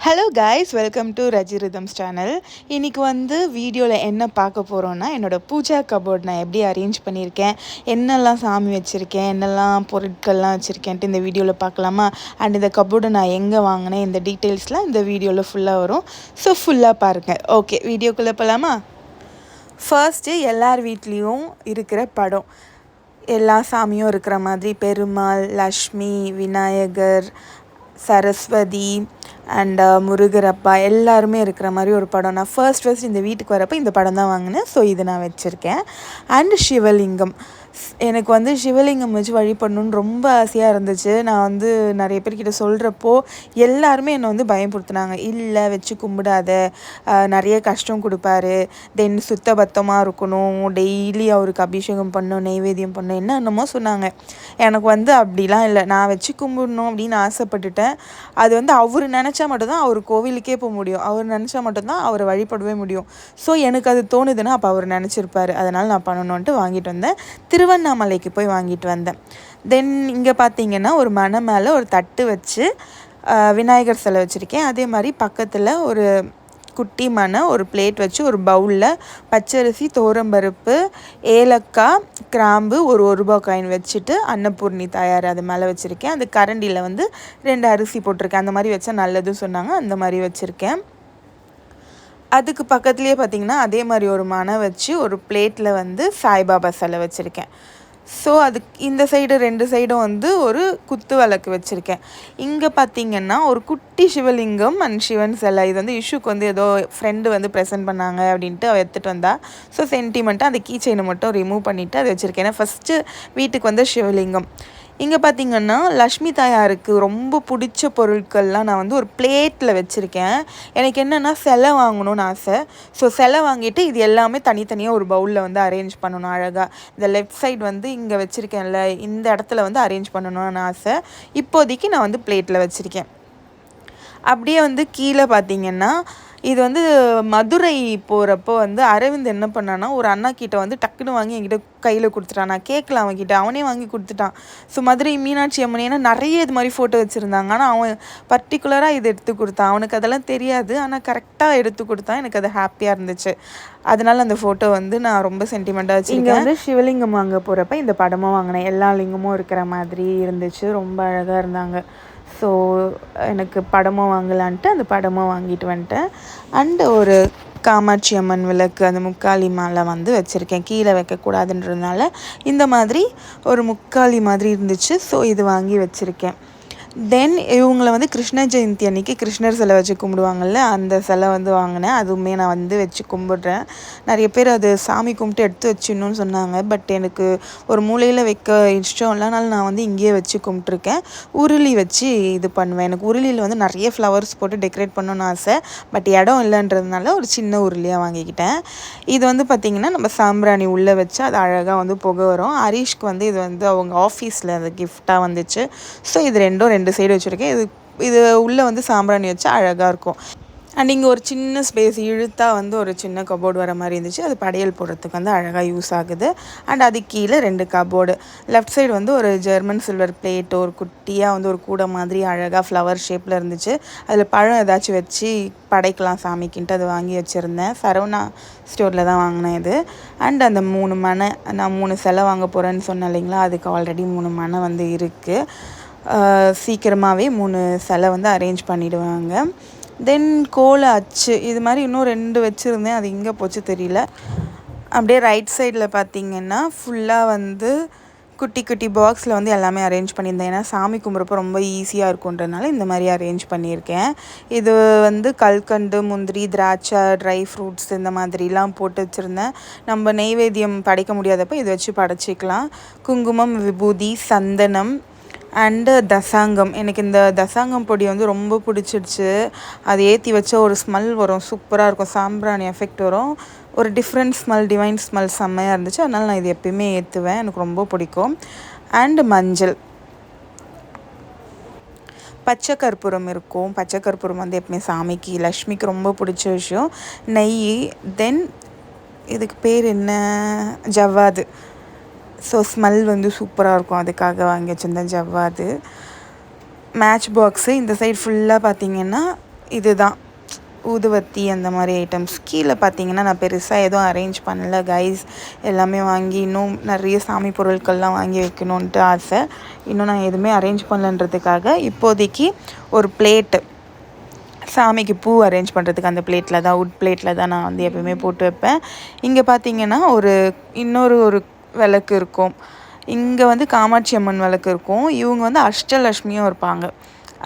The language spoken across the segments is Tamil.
Hello guys, welcome to Raji rhythms channel. இன்றைக்கி வந்து வீடியோவில் என்ன பார்க்க போகிறோன்னா, என்னோடய பூஜா கபோர்ட் நான் எப்படி அரேஞ்ச் பண்ணியிருக்கேன், என்னெல்லாம் சாமி வச்சுருக்கேன், என்னெல்லாம் பொருட்கள்லாம் வச்சுருக்கேன்ட்டு இந்த வீடியோவில் பார்க்கலாமா. அண்ட் இந்த கபோர்டை நான் எங்கே வாங்கினேன், இந்த டீட்டெயில்ஸ்லாம் இந்த வீடியோவில் ஃபுல்லாக வரும். ஸோ ஃபுல்லாக பாருங்கள். ஓகே, வீடியோக்குள்ளே போகலாமா. ஃபர்ஸ்ட்டு எல்லார் வீட்லேயும் இருக்கிற படம், எல்லா சாமியும் இருக்கிற மாதிரி பெருமாள், லக்ஷ்மி, விநாயகர், சரஸ்வதி அண்ட் முருகரப்பா எல்லாருமே இருக்கிற மாதிரி ஒரு படம். நான் ஃபர்ஸ்ட் இந்த வீட்டுக்கு வரப்போ இந்த படம் தான் வாங்கினேன். ஸோ இது நான் வச்சுருக்கேன். அண்டு சிவலிங்கம், எனக்கு வந்து சிவலிங்கம் வச்சு வழிபடணுன்னு ரொம்ப ஆசையாக இருந்துச்சு. நான் வந்து நிறைய பேர்கிட்ட சொல்கிறப்போ எல்லாருமே என்னை வந்து பயன்படுத்தினாங்க. இல்லை வச்சு கும்பிடாத, நிறைய கஷ்டம் கொடுப்பாரு, தென் சுத்தபத்தமாக இருக்கணும், டெய்லி அவருக்கு அபிஷேகம் பண்ணணும், நெய்வேத்தியம் பண்ணணும், என்னென்னமோ சொன்னாங்க. எனக்கு வந்து அப்படிலாம் இல்லை, நான் வச்சு கும்பிடணும் அப்படின்னு ஆசைப்பட்டுட்டேன். அது வந்து அவர் நினச்சா மட்டும்தான் அவர் கோவிலுக்கே போக முடியும், அவர் நினச்சா மட்டும்தான் அவரை வழிபடவே முடியும். ஸோ எனக்கு அது தோணுதுன்னா அப்போ அவர் நினச்சிருப்பார், அதனால் நான் பண்ணணுன்ட்டு வாங்கிட்டு வந்தேன். திருவண்ணாமலைக்கு போய் வாங்கிட்டு வந்தேன். தென் இங்கே பார்த்தீங்கன்னா ஒரு மனை மேலே ஒரு தட்டு வச்சு விநாயகர் சிலை வச்சுருக்கேன். அதே மாதிரி பக்கத்தில் ஒரு குட்டி மனை, ஒரு பிளேட் வச்சு ஒரு பவுலில் பச்சரிசி, தோரம்பருப்பு, ஏலக்காய், கிராம்பு, ஒரு ரூபா காயின் வச்சுட்டு அன்னபூர்ணி தாயார் அது மேலே வச்சுருக்கேன். அந்த கரண்டியில் வந்து 2 அரிசி போட்டிருக்கேன். அந்த மாதிரி வச்சா நல்லதுன்னு சொன்னாங்க, அந்த மாதிரி வச்சுருக்கேன். அதுக்கு பக்கத்துலேயே பார்த்திங்கன்னா அதே மாதிரி ஒரு மனை வச்சு ஒரு பிளேட்டில் வந்து சாய்பாபா சிலை வச்சுருக்கேன். ஸோ அதுக்கு இந்த சைடு 2 சைடும் வந்து ஒரு குத்து விளக்கு வச்சுருக்கேன். இங்கே பார்த்திங்கன்னா ஒரு குட்டி சிவலிங்கம் அண்ட் சிவன் சிலை. இது வந்து இஷ்யூக்கு வந்து ஏதோ ஃப்ரெண்டு வந்து ப்ரெசென்ட் பண்ணாங்க அப்படின்ட்டு அவள் எடுத்துகிட்டு வந்தா. ஸோ சென்டிமெண்ட்டாக அந்த கீ செயினை மட்டும் ரிமூவ் பண்ணிவிட்டு அதை வச்சுருக்கேன். ஏன்னா ஃபஸ்ட்டு வீட்டுக்கு வந்து சிவலிங்கம். இங்கே பார்த்திங்கன்னா லக்ஷ்மி தாயாருக்கு ரொம்ப பிடிச்ச பொருட்கள்லாம் நான் வந்து ஒரு பிளேட்டில் வச்சுருக்கேன். எனக்கு என்னென்னா சிலை வாங்கணும்னு ஆசை. ஸோ சிலை வாங்கிட்டு இது எல்லாமே தனித்தனியாக ஒரு பவுலில் வந்து அரேஞ்ச் பண்ணணும் அழகாக. இந்த லெஃப்ட் சைடு வந்து இங்கே வச்சுருக்கேன்ல, இந்த இடத்துல வந்து அரேஞ்ச் பண்ணணும்னு ஆசை. இப்போதைக்கு நான் வந்து பிளேட்டில் வச்சுருக்கேன். அப்படியே வந்து கீழே பார்த்திங்கன்னா இது வந்து மதுரை போகிறப்போ வந்து அரவிந்த் என்ன பண்ணான்னா, ஒரு அண்ணா கிட்ட வந்து டக்குன்னு வாங்கி என்கிட்ட கையில் கொடுத்துட்டான். நான் கேட்கல அவன்கிட்ட, அவனே வாங்கி கொடுத்துட்டான். ஸோ மதுரை மீனாட்சி அம்மன், ஏன்னா நிறைய இது மாதிரி ஃபோட்டோ வச்சுருந்தாங்க. ஆனால் அவன் பர்டிகுலராக இது எடுத்து கொடுத்தான். அவனுக்கு அதெல்லாம் தெரியாது, ஆனால் கரெக்டாக எடுத்து கொடுத்தான். எனக்கு அது ஹாப்பியாக இருந்துச்சு. அதனால் அந்த ஃபோட்டோ வந்து நான் ரொம்ப சென்டிமெண்ட்டாக வச்சுருக்கேன். இங்கே வந்து சிவலிங்கம் வாங்க போகிறப்ப இந்த படமும் வாங்கினேன். எல்லா லிங்கமும் இருக்கிற மாதிரி இருந்துச்சு, ரொம்ப அழகாக இருந்தாங்க. ஸோ எனக்கு படமும் வாங்கலான்ட்டு அந்த படமும் வாங்கிட்டு வந்துட்டேன். அண்டு ஒரு காமாட்சி அம்மன் விளக்கு, அந்த முக்காளி மாலை வந்து வச்சுருக்கேன். கீழே வைக்கக்கூடாதுன்றதுனால இந்த மாதிரி ஒரு முக்காளி மாதிரி இருந்துச்சு. ஸோ இது வாங்கி வச்சுருக்கேன். தென் இவங்கள வந்து கிருஷ்ண ஜெயந்தி அன்றைக்கி கிருஷ்ணர் சிலை வச்சு கும்பிடுவாங்கள்ல, அந்த சிலை வந்து வாங்கினேன். அதுவுமே நான் வந்து வச்சு கும்பிட்றேன். நிறைய பேர் அது சாமி கும்பிட்டு எடுத்து வச்சிடணும்னு சொன்னாங்க. பட் எனக்கு ஒரு மூலையில் வைக்க இஷ்டம் இல்லைனால நான் வந்து இங்கேயே வச்சு கும்பிட்ருக்கேன். உருளி வச்சு இது பண்ணுவேன். எனக்கு உருளியில் வந்து நிறைய ஃப்ளவர்ஸ் போட்டு டெக்கரேட் பண்ணணும்னு ஆசை. பட் இடம் இல்லைன்றதுனால ஒரு சின்ன உருளியாக வாங்கிக்கிட்டேன். இது வந்து பார்த்திங்கன்னா நம்ம சாம்பிராணி உள்ளே வச்சு அது அழகாக வந்து புகை வரும். ஹரீஷ்க்கு வந்து இது வந்து அவங்க ஆஃபீஸில் அது கிஃப்டாக வந்துச்சு. ஸோ இது 2 சைடு வச்சுருக்கேன். இது உள்ளே வந்து சாம்பிராணி வச்சா அழகாக இருக்கும். அண்ட் இங்கே ஒரு சின்ன ஸ்பேஸ் இழுத்தா வந்து ஒரு சின்ன கபோர்டு வர மாதிரி இருந்துச்சு. அது படையல் போடுறதுக்கு வந்து அழகாக யூஸ் ஆகுது. அண்ட் அது கீழே 2 கபோர்டு. லெஃப்ட் சைடு வந்து ஒரு ஜெர்மன் சில்வர் பிளேட், ஒரு குட்டியாக வந்து ஒரு கூடை மாதிரி அழகாக ஃப்ளவர் ஷேப்பில் இருந்துச்சு. அதில் பழம் ஏதாச்சும் வச்சு படைக்கலாம் சாமிக்கின்ட்டு அது வாங்கி வச்சுருந்தேன். சரவணா ஸ்டோரில் தான் வாங்கினேன் இது. அண்ட் அந்த 3 மனை, நான் 3 சிலை வாங்க போகிறேன்னு சொன்னேன் இல்லைங்களா, அதுக்கு ஆல்ரெடி 3 மனை வந்து இருக்குது. சீக்கிரமாகவே 3 சிலை வந்து அரேஞ்ச் பண்ணிவிடுவாங்க. தென் கோல அச்சு இது மாதிரி இன்னும் 2 வச்சுருந்தேன், அது எங்கே போச்சு தெரியல. அப்படியே ரைட் சைடில் பார்த்திங்கன்னா ஃபுல்லாக வந்து குட்டி குட்டி பாக்ஸில் வந்து எல்லாமே அரேஞ்ச் பண்ணியிருந்தேன். ஏன்னா சாமி கும்பிட்றப்போ ரொம்ப ஈஸியாக இருக்குன்றதுனால இந்த மாதிரி அரேஞ்ச் பண்ணியிருக்கேன். இது வந்து கல்கண்டு, முந்திரி, திராட்சை, ட்ரை ஃப்ரூட்ஸ் இந்த மாதிரிலாம் போட்டு வச்சுருந்தேன். நம்ம நெய்வேத்தியம் படைக்க முடியாதப்போ இதை வச்சு படைச்சிக்கலாம். குங்குமம், விபூதி, சந்தனம் அண்டு தசாங்கம். எனக்கு இந்த தசாங்கம் பொடி வந்து ரொம்ப பிடிச்சிடுச்சு. அது ஏற்றி வச்சா ஒரு ஸ்மெல் வரும், சூப்பராக இருக்கும், சாம்பிராணி எஃபெக்ட் வரும், ஒரு டிஃப்ரெண்ட் ஸ்மெல், டிவைன் ஸ்மெல் செம்மையாக இருந்துச்சு. அதனால் நான் இது எப்பயுமே ஏற்றுவேன், எனக்கு ரொம்ப பிடிக்கும். அண்டு மஞ்சள், பச்சை கற்பூரம் இருக்கும். பச்சை கற்பூரம் வந்து எப்பவுமே சாமிக்கு, லக்ஷ்மிக்கு ரொம்ப பிடிச்ச விஷயம். நெய், தென் இதுக்கு பேர் என்ன, ஜவ்வாது. ஸோ ஸ்மெல் வந்து சூப்பராக இருக்கும், அதுக்காக வாங்கி வச்சுருந்தேன் ஜவ்வாது. மேட்ச் பாக்ஸு இந்த சைடு ஃபுல்லாக பார்த்திங்கன்னா இதுதான் ஊதுவத்தி அந்த மாதிரி ஐட்டம்ஸ். கீழே பார்த்தீங்கன்னா நான் பெருசாக எதுவும் அரேஞ்ச் பண்ணல கைஸ். எல்லாமே வாங்கி இன்னும் நிறைய சாமி பொருட்கள்லாம் வாங்கி வைக்கணுன்ட்டு ஆசை. இன்னும் நான் எதுவுமே அரேஞ்ச் பண்ணலன்றதுக்காக இப்போதைக்கு ஒரு பிளேட்டு, சாமிக்கு பூ அரேஞ்ச் பண்ணுறதுக்கு அந்த பிளேட்டில் தான், வுட் பிளேட்டில் தான் நான் வந்து எப்போயுமே போட்டு வைப்பேன். இங்கே பார்த்தீங்கன்னா இன்னொரு விளக்கு இருக்கும். இங்கே வந்து காமாட்சி அம்மன் விளக்கு இருக்கும். இவங்க வந்து அஷ்டலக்ஷ்மியும் இருப்பாங்க.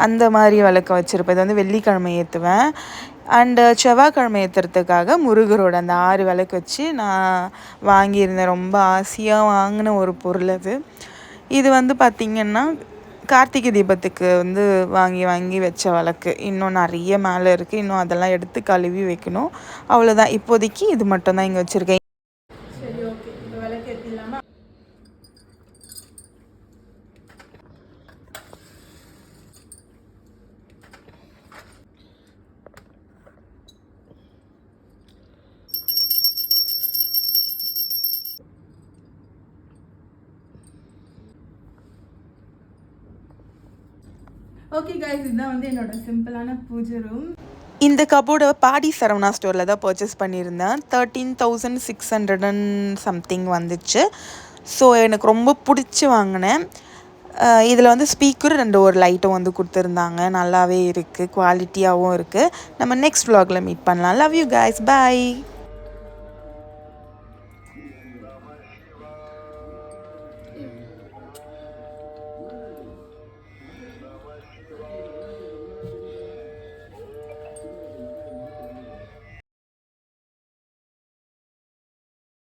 அந்த மாதிரி விளக்கு வச்சுருப்பேன். இது வந்து வெள்ளிக்கிழமை ஏற்றுவேன். அண்டு செவ்வாய்க்கிழமை ஏற்றுறதுக்காக முருகரோட அந்த 6 விளக்கு வச்சு நான் வாங்கியிருந்தேன். ரொம்ப ஆசையாக வாங்கின ஒரு பொருள் அது. இது வந்து பார்த்திங்கன்னா கார்த்திகை தீபத்துக்கு வந்து வாங்கி வச்ச விளக்கு. இன்னும் நிறைய மேலே இருக்குது. இன்னும் அதெல்லாம் எடுத்து கழுவி வைக்கணும். அவ்வளோதான். இப்போதைக்கு இது மட்டும்தான் இங்கே வச்சுருக்கேன். சரி, ஓகே. இப்போ விளக்கு ஏற்றிடலாமா? ஓகே கைஸ், இதுதான் வந்து என்னோட சிம்பிளான பூஜை ரூம். இந்த கபோர்டை பாடி சரவணா ஸ்டோரில் தான் பர்ச்சேஸ் பண்ணியிருந்தேன். 13,600 அண்ட் சம்திங் வந்துச்சு. ஸோ எனக்கு ரொம்ப பிடிச்சி வாங்கினேன். இதில் வந்து ஸ்பீக்கர் 2 ஒரு லைட்டும் வந்து கொடுத்துருந்தாங்க. நல்லாவே இருக்குது, குவாலிட்டியாகவும் இருக்குது. நம்ம நெக்ஸ்ட் vlogல மீட் பண்ணலாம். Love you guys, bye.